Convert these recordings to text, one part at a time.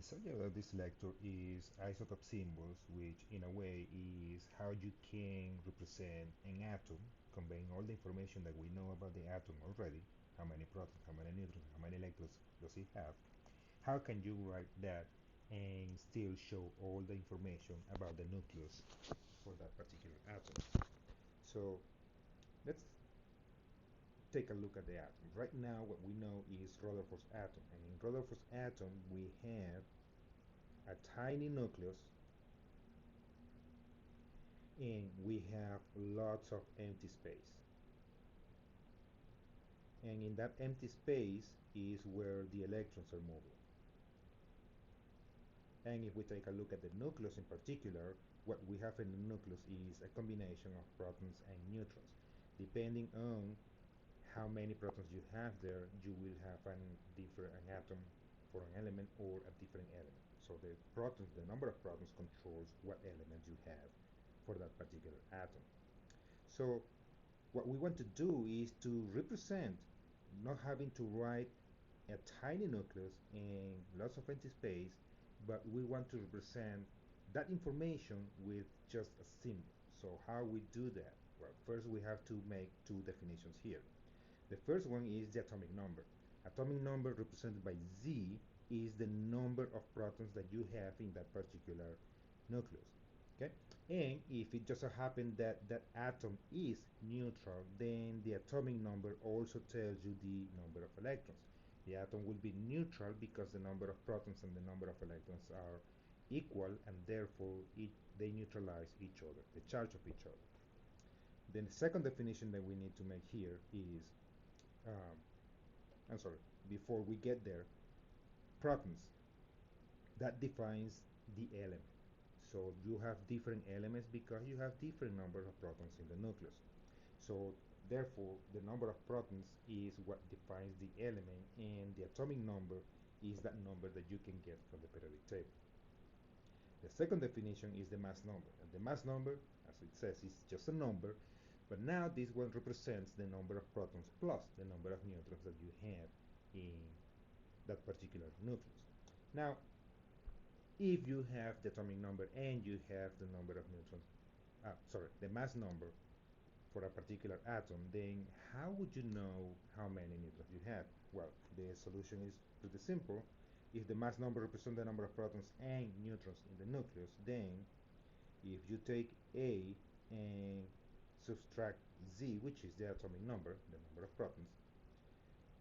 The subject of this lecture is isotope symbols, which in a way is how you can represent an atom, conveying all the information that we know about the atom already, how many protons, how many neutrons, how many electrons does it have. How can you write that and still show all the information about the nucleus for that particular atom? So let's take a look at the atom. Right now what we know is Rutherford's atom, and in Rutherford's atom we have a tiny nucleus and we have lots of empty space, and in that empty space is where the electrons are moving. And if we take a look at the nucleus in particular, what we have in the nucleus is a combination of protons and neutrons. Depending on how many protons you have there, you will have an atom for an element or a different element. So the number of protons controls what element you have for that particular atom. So what we want to do is to represent, not having to write a tiny nucleus and lots of empty space, but we want to represent that information with just a symbol. So how we do that? Well, first we have to make two definitions here. The first one is the atomic number. Atomic number represented by Z is the number of protons that you have in that particular nucleus. Okay, and if it just so happens that that atom is neutral, then the atomic number also tells you the number of electrons. The atom will be neutral because the number of protons and the number of electrons are equal, and therefore they neutralize each other, the charge of each other. Then the second definition that we need to make here is, I'm sorry, before we get there, protons. That defines the element. So you have different elements because you have different number of protons in the nucleus. So therefore, the number of protons is what defines the element, and the atomic number is that number that you can get from the periodic table. The second definition is the mass number. And the mass number, as it says, is just a number, but now this one represents the number of protons plus the number of neutrons that you have in that particular nucleus. Now, if you have the atomic number and you have the number of neutrons, the mass number for a particular atom, then how would you know how many neutrons you have? Well, the solution is pretty simple. If the mass number represents the number of protons and neutrons in the nucleus, then if you take A and subtract Z, which is the atomic number, the number of protons,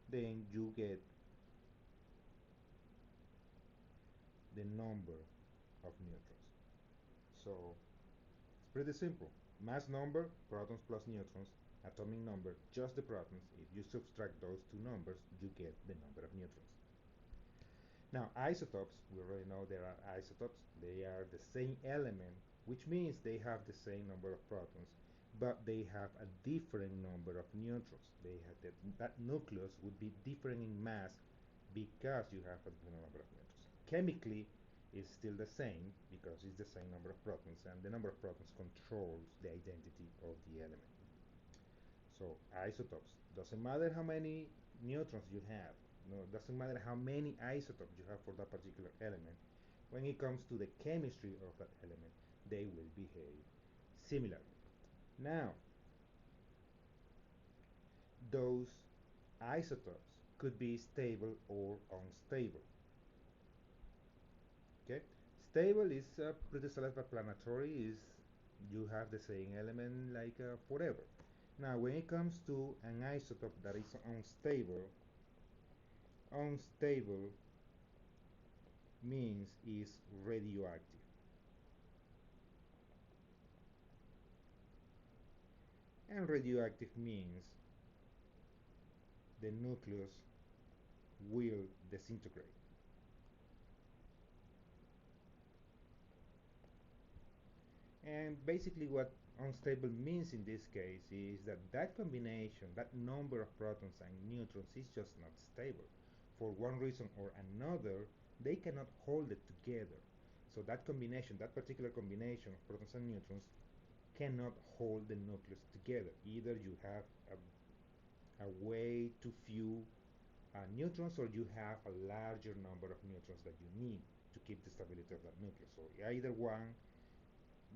then you get the number of neutrons. So it's pretty simple. Mass number, protons plus neutrons. Atomic number, just the protons. If you subtract those two numbers, you get the number of neutrons. Now, isotopes, we already know there are isotopes. They are the same element, which means they have the same number of protons, but they have a different number of neutrons. That nucleus would be different in mass because you have a different number of neutrons. Chemically, it's still the same because it's the same number of protons, and the number of protons controls the identity of the element. So isotopes, doesn't matter how many neutrons you have, no, it doesn't matter how many isotopes you have for that particular element. When it comes to the chemistry of that element, they will behave similarly. Now, those isotopes could be stable or unstable. Okay, stable is pretty self-explanatory. Is you have the same element like forever. Now, when it comes to an isotope that is unstable means is radioactive. And radioactive means the nucleus will disintegrate. And basically what unstable means in this case is that that combination, that number of protons and neutrons is just not stable. For one reason or another, they cannot hold it together. So that combination, that particular combination of protons and neutrons cannot hold the nucleus together. Either you have a way too few neutrons, or you have a larger number of neutrons that you need to keep the stability of that nucleus. So either one,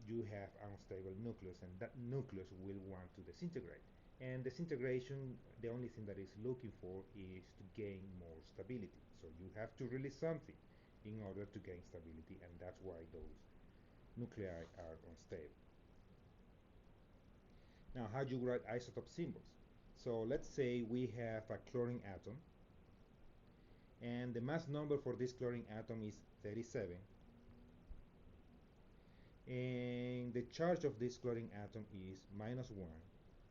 you have unstable nucleus, and that nucleus will want to disintegrate. And disintegration, the only thing that it's looking for is to gain more stability. So you have to release something in order to gain stability, and that's why those nuclei are unstable. Now, how do you write isotope symbols? So let's say we have a chlorine atom, and the mass number for this chlorine atom is 37, and the charge of this chlorine atom is -1.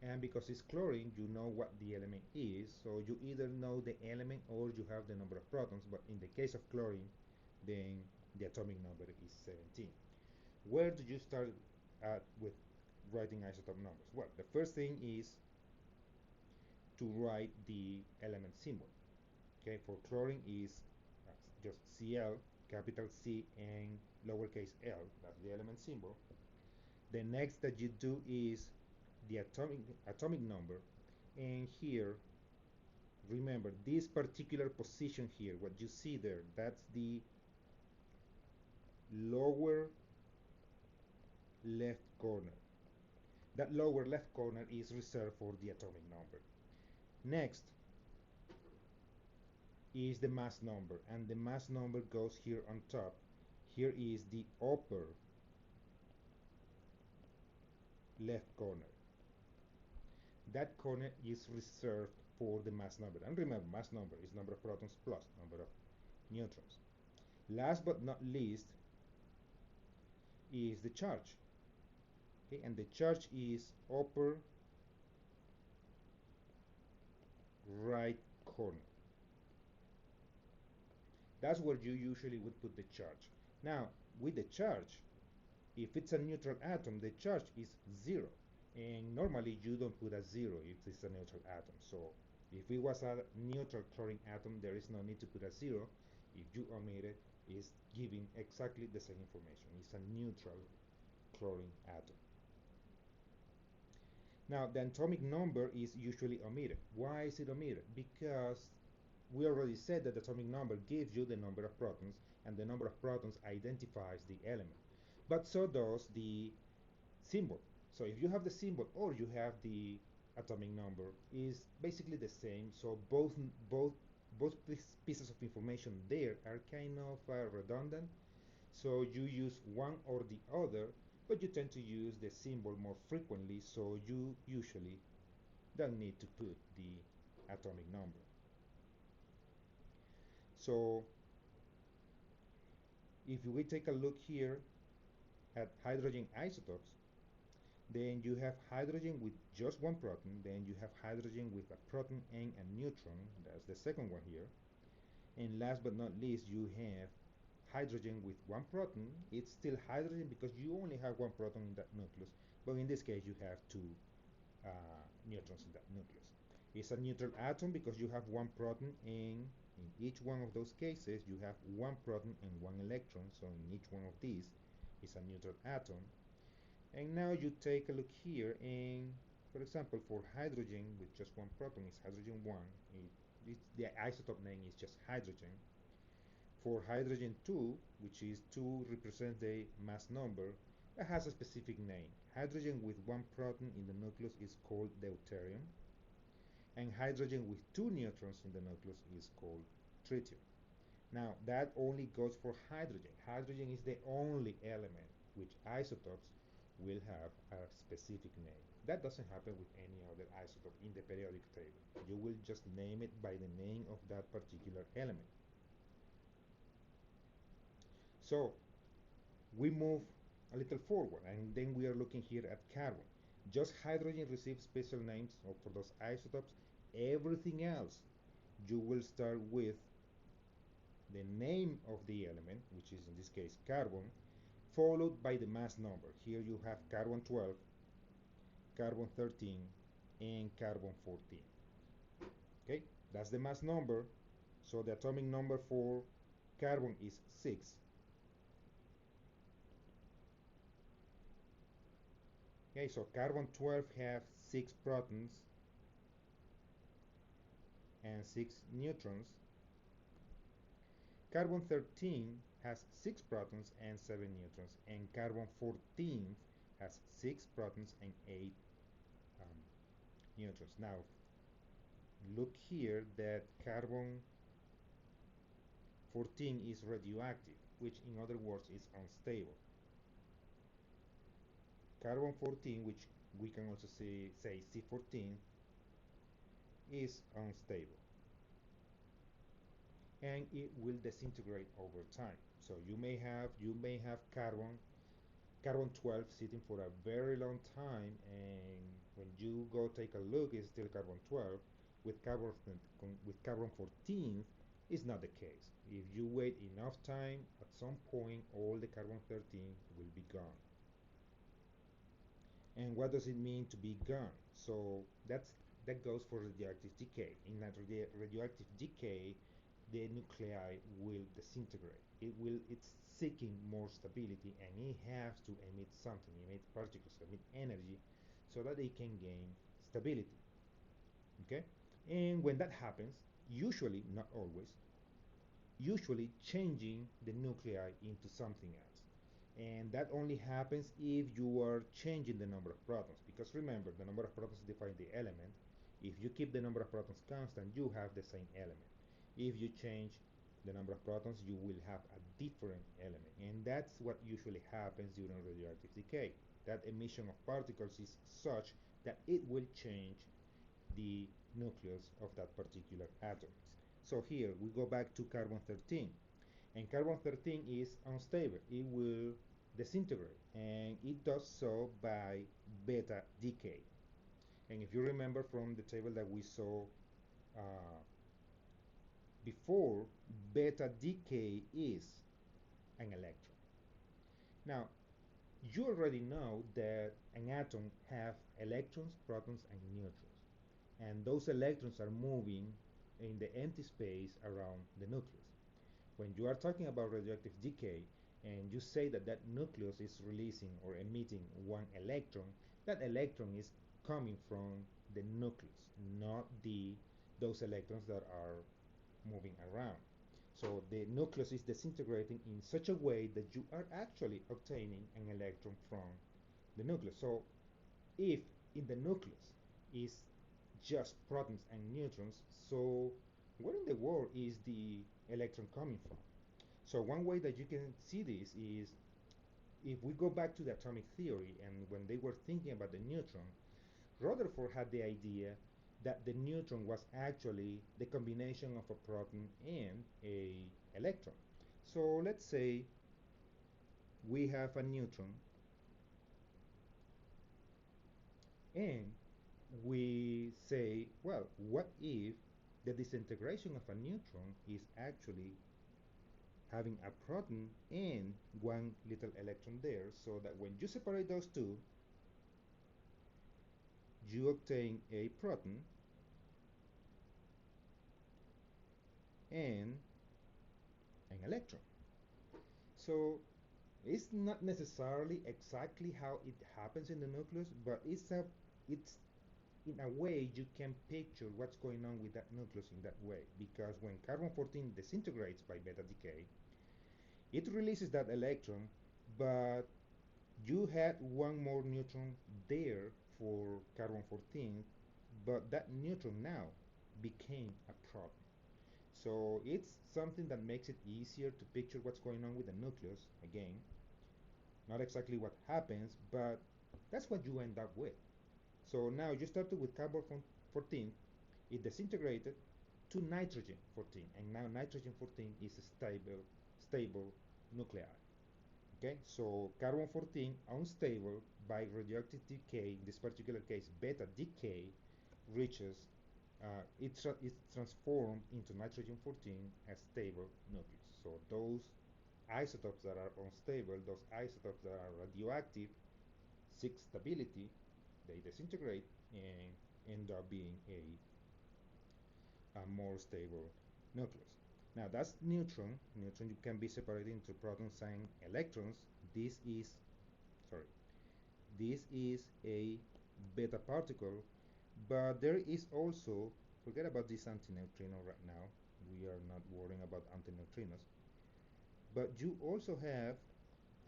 And because it's chlorine, you know what the element is, so you either know the element or you have the number of protons, but in the case of chlorine, then the atomic number is 17. Where do you start with writing isotope numbers? Well, the first thing is to write the element symbol. Okay, for chlorine is just Cl, capital C, and lowercase l, that's the element symbol. The next that you do is the atomic number, and here, remember this particular position here, what you see there, that's the lower left corner. That lower left corner is reserved for the atomic number. Next is the mass number, and the mass number goes here on top. Here is the upper left corner. That corner is reserved for the mass number. And remember, mass number is number of protons plus number of neutrons. Last but not least is the charge. Okay, and the charge is upper right corner. That's where you usually would put the charge. Now, with the charge, if it's a neutral atom, the charge is 0. And normally you don't put a 0 if it's a neutral atom. So if it was a neutral chlorine atom, there is no need to put a 0. If you omit it, it's giving exactly the same information. It's a neutral chlorine atom. Now, the atomic number is usually omitted. Why is it omitted? Because we already said that the atomic number gives you the number of protons, and the number of protons identifies the element. But so does the symbol. So if you have the symbol or you have the atomic number, is basically the same. So both pieces of information there are kind of redundant. So you use one or the other, but you tend to use the symbol more frequently, so you usually don't need to put the atomic number. So if we take a look here at hydrogen isotopes, then you have hydrogen with just one proton, then you have hydrogen with a proton and a neutron, that's the second one here, and last but not least, you have hydrogen with one proton. It's still hydrogen because you only have one proton in that nucleus, but in this case you have two neutrons in that nucleus. It's a neutral atom because you have one proton, and in each one of those cases you have one proton and one electron, so in each one of these is a neutral atom. And now you take a look here, and for example, for hydrogen with just one proton is hydrogen 1. The isotope name is just hydrogen. For hydrogen 2, which is 2 represents the mass number, that has a specific name. Hydrogen with one proton in the nucleus is called deuterium, and hydrogen with 2 neutrons in the nucleus is called tritium. Now, that only goes for hydrogen. Hydrogen is the only element which isotopes will have a specific name. That doesn't happen with any other isotope in the periodic table. You will just name it by the name of that particular element. So we move a little forward, and then we are looking here at carbon. Just hydrogen receives special names for those isotopes. Everything else, you will start with the name of the element, which is in this case carbon, followed by the mass number. Here you have carbon 12, carbon 13, and carbon 14. Okay, that's the mass number. So the atomic number for carbon is 6. Okay, so carbon 12 have 6 protons, and 6 neutrons. Carbon 13 has 6 protons and 7 neutrons, and carbon 14 has 6 protons and 8 um, neutrons. Now, look here that carbon 14 is radioactive, which in other words is unstable. Carbon 14, which we can also say C14, is unstable, and it will disintegrate over time. So you may have carbon 12 sitting for a very long time, and when you go take a look, it's still carbon 12. With carbon 14, it's not the case. If you wait enough time, at some point all the carbon 13 will be gone. And what does it mean to be gone? So that goes for radioactive decay. In that radioactive decay, the nuclei will disintegrate. It's seeking more stability, and it has to emit something, emit particles, emit energy, so that it can gain stability. Okay, and when that happens, usually, not always, usually changing the nuclei into something else. And that only happens if you are changing the number of protons, because remember, the number of protons define the element. If you keep the number of protons constant, you have the same element. If you change the number of protons, you will have a different element, and that's what usually happens during radioactive decay. That emission of particles is such that it will change the nucleus of that particular atom. So here we go back to carbon 13, and carbon 13 is unstable. It will disintegrate, and it does so by beta decay. And if you remember from the table that we saw uh, before, beta decay is an electron. Now, you already know that an atom have electrons, protons, and neutrons, and those electrons are moving in the empty space around the nucleus. When you are talking about radioactive decay and you say that that nucleus is releasing or emitting one electron, that electron is coming from the nucleus, not those electrons that are moving around. So the nucleus is disintegrating in such a way that you are actually obtaining an electron from the nucleus. So if in the nucleus is just protons and neutrons, so where in the world is the electron coming from? So one way that you can see this is if we go back to the atomic theory, and when they were thinking about the neutron, Rutherford had the idea that the neutron was actually the combination of a proton and a electron. So let's say we have a neutron, and we say, well, what if the disintegration of a neutron is actually having a proton and one little electron there, so that when you separate those two, you obtain a proton and an electron. So it's not necessarily exactly how it happens in the nucleus, but it's in a way you can picture what's going on with that nucleus in that way, because when carbon 14 disintegrates by beta decay, it releases that electron, but you had one more neutron there for carbon 14, but that neutron now became a proton. So it's something that makes it easier to picture what's going on with the nucleus. Again, not exactly what happens, but that's what you end up with. So now you started with carbon 14, it disintegrated to nitrogen 14, and now nitrogen 14 is a stable nuclei. Okay, so carbon 14 unstable by radioactive decay, in this particular case beta decay, reaches it's transformed into nitrogen 14 as stable nucleus. So those isotopes that are unstable, those isotopes that are radioactive, seek stability, they disintegrate and end up being a more stable nucleus. Now that's neutron. Neutron can be separated into protons and electrons. This is, sorry, this is a beta particle, but there is also Forget about this antineutrino right now. We are not worrying about antineutrinos. But you also have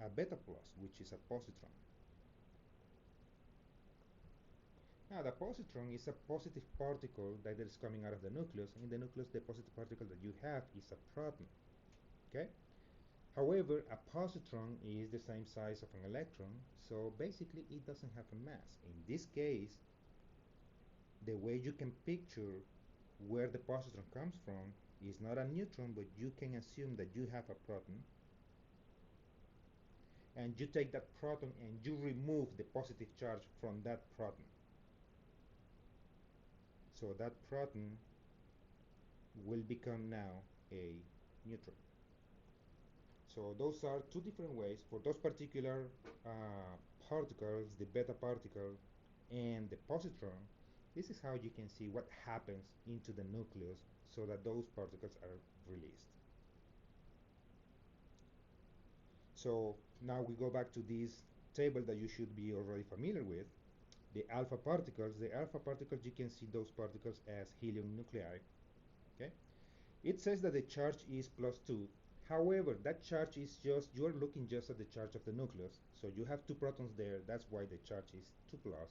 a beta plus, which is a positron. Now, the positron is a positive particle that is coming out of the nucleus. In the nucleus, the positive particle that you have is a proton. Okay? However, a positron is the same size of an electron, so basically it doesn't have a mass. In this case, the way you can picture where the positron comes from is not a neutron, but you can assume that you have a proton, and you take that proton and you remove the positive charge from that proton. So that proton will become now a neutron. So those are two different ways for those particular particles, the beta particle and the positron. This is how you can see what happens into the nucleus so that those particles are released. So now we go back to this table that you should be already familiar with. The alpha particles, you can see those particles as helium nuclei. Okay? It says that the charge is +2. However, that charge is just, you are looking just at the charge of the nucleus. So you have 2 protons there, that's why the charge is 2 plus.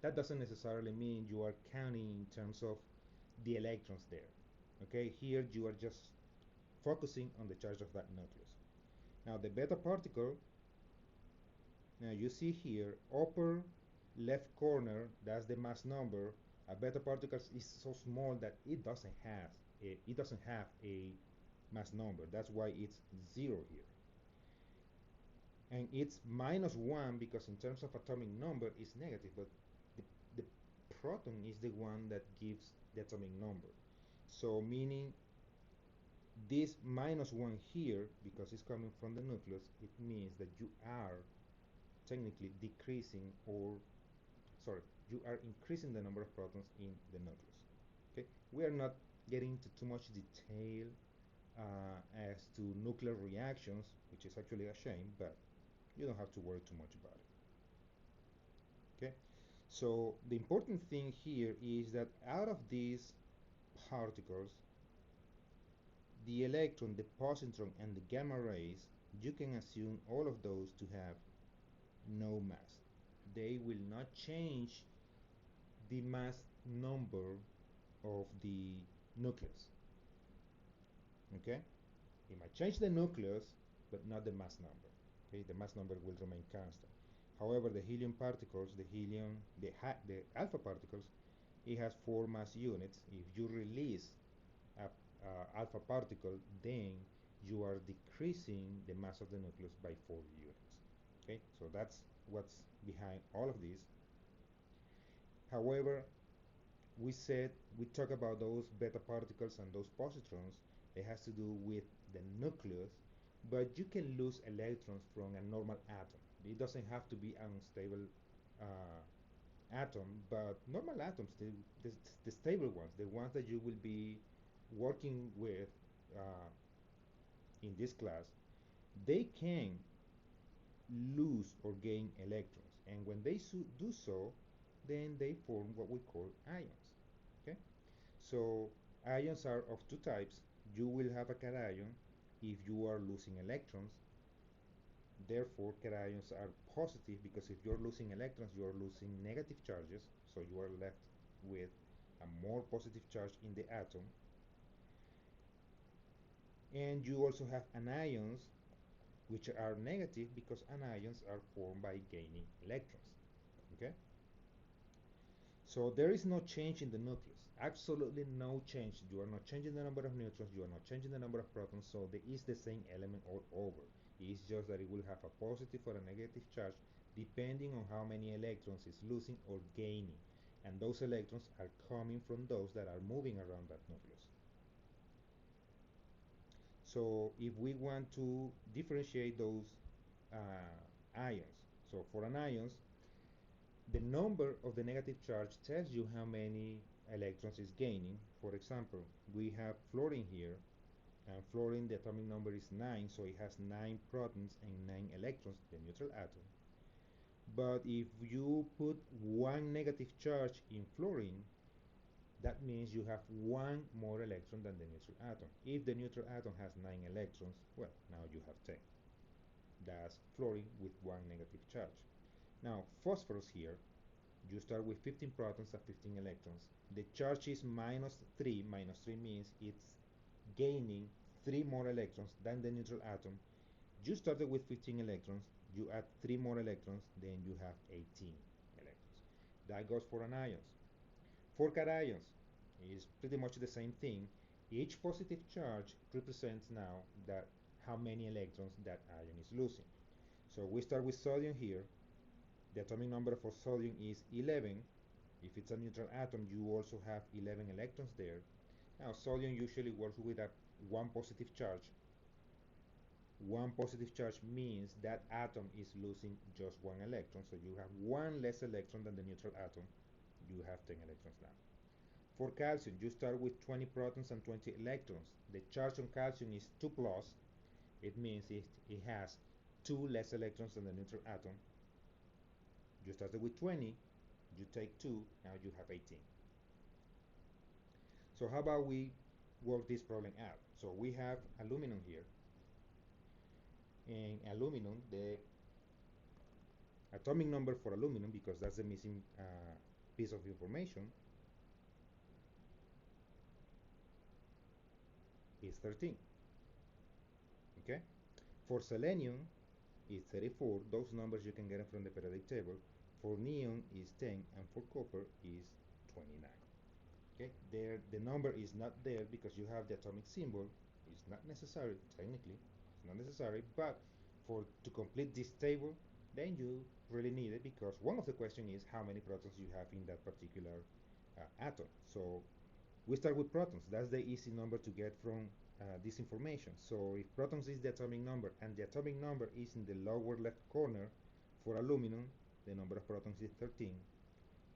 That doesn't necessarily mean you are counting in terms of the electrons there. Okay, here you are just focusing on the charge of that nucleus. Now the beta particle, now you see here, upper left corner, that's the mass number. A beta particle is so small that it doesn't have a mass number. That's why it's 0 here. And it's -1 because in terms of atomic number it's negative, but the proton is the one that gives the atomic number. So meaning this -1 here, because it's coming from the nucleus, it means that you are technically decreasing, or sorry, you are increasing the number of protons in the nucleus. Okay, we are not getting into too much detail as to nuclear reactions, which is actually a shame, but you don't have to worry too much about it. Okay, so the important thing here is that out of these particles, the electron, the positron, and the gamma rays, you can assume all of those to have no mass. They will not change the mass number of the nucleus. Okay, it might change the nucleus, but not the mass number. Okay, the mass number will remain constant. However, the helium particles, the alpha particles, it has 4 mass units. If you release a alpha particle, then you are decreasing the mass of the nucleus by 4 units. Okay, so that's what's behind all of this. However, we talk about those beta particles and those positrons. It has to do with the nucleus, but you can lose electrons from a normal atom. It doesn't have to be an unstable atom, but normal atoms, the stable ones, the ones that you will be working with uh, in this class, they can lose or gain electrons, and when they do so, then they form what we call ions. Okay, so ions are of 2 types. You will have a cation if you are losing electrons. Therefore, cations are positive because if you're losing electrons, you are losing negative charges, so you are left with a more positive charge in the atom. And you also have anions, which are negative because anions are formed by gaining electrons. Okay? So there is no change in the nucleus, absolutely no change. You are not changing the number of neutrons, you are not changing the number of protons, so it is the same element all over. It's just that it will have a positive or a negative charge depending on how many electrons it's losing or gaining. And those electrons are coming from those that are moving around that nucleus. So if we want to differentiate those ions, so for an ions, the number of the negative charge tells you how many electrons it's gaining. For example, we have fluorine here, and fluorine, the atomic number is 9, so it has 9 protons and 9 electrons, the neutral atom. But if you put 1 negative charge in fluorine, that means you have one more electron than the neutral atom. If the neutral atom has 9 electrons, well, now you have 10. That's fluorine with one negative charge. Now, phosphorus here, you start with 15 protons and 15 electrons. The charge is minus 3. Minus 3 means it's gaining 3 more electrons than the neutral atom. You started with 15 electrons, you add 3 more electrons, then you have 18 electrons. That goes for anions. For cations, is pretty much the same thing. Each positive charge represents now that how many electrons that ion is losing. So we start with sodium here. The atomic number for sodium is 11. If it's a neutral atom, you also have 11 electrons there. Now, sodium usually works with a one positive charge. One positive charge means that atom is losing just one electron, so you have one less electron than the neutral atom. You have 10 electrons now. For calcium, you start with 20 protons and 20 electrons. The charge on calcium is 2 plus. It means it has 2 less electrons than the neutral atom. You started with 20, you take 2, now you have 18. So how about we work this problem out? So we have aluminum here. And aluminum, the atomic number for aluminum, because that's the missing piece of information, is 13. Okay? For selenium, is 34. Those numbers you can get from the periodic table. For neon is 10, and for copper is 29. Okay, there the number is not there because you have the atomic symbol. It's not necessary, technically, it's not necessary, but for to complete this table, then you really need it because one of the questions is how many protons you have in that particular atom. So we start with protons. That's the easy number to get from this information. So if protons is the atomic number and the atomic number is in the lower left corner, for aluminum, the number of protons is 13.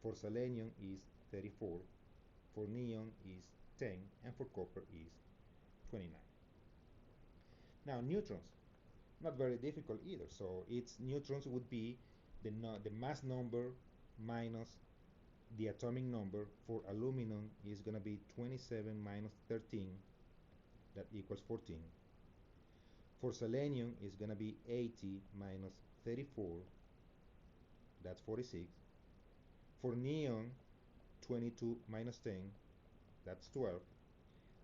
For selenium is 34. For neon is 10. And for copper is 29. Now neutrons, not very difficult either. So its neutrons would be the mass number minus the atomic number. For aluminum is going to be 27 minus 13, that equals 14. For selenium is going to be 80 minus 34, that's 46. For neon, 22 minus 10, that's 12.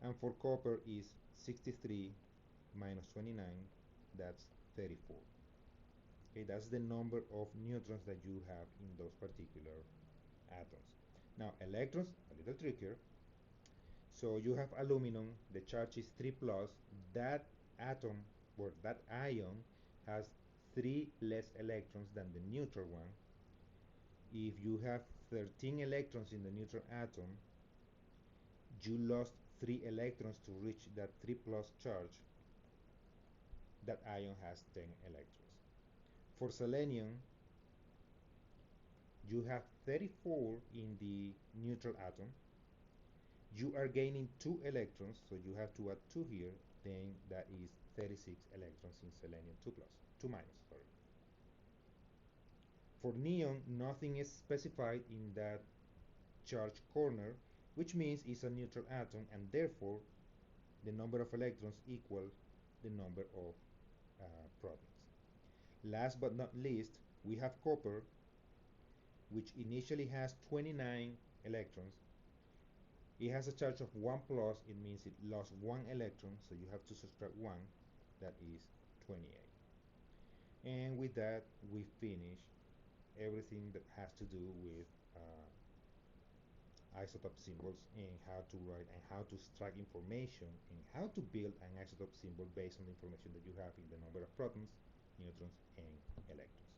And for copper is 63 minus 29, that's 34. Okay, that's the number of neutrons that you have in those particular atoms. Now electrons, a little trickier. So you have aluminum, the charge is 3 plus. That atom, or that ion, has 3 less electrons than the neutral one. If you have 13 electrons in the neutral atom, you lost 3 electrons to reach that 3 plus charge. That ion has 10 electrons. For selenium, you have 34 in the neutral atom. You are gaining 2 electrons, so you have to add 2 here, then that is 36 electrons in selenium 2 plus, 2 minus, sorry. For neon, nothing is specified in that charge corner, which means it's a neutral atom, and therefore the number of electrons equals the number of protons. Last but not least, we have copper, which initially has 29 electrons. It has a charge of 1 plus, it means it lost 1 electron, so you have to subtract 1, that is 28. And with that, we finish everything that has to do with isotope symbols and how to write and how to extract information and how to build an isotope symbol based on the information that you have in the number of protons, neutrons, and electrons.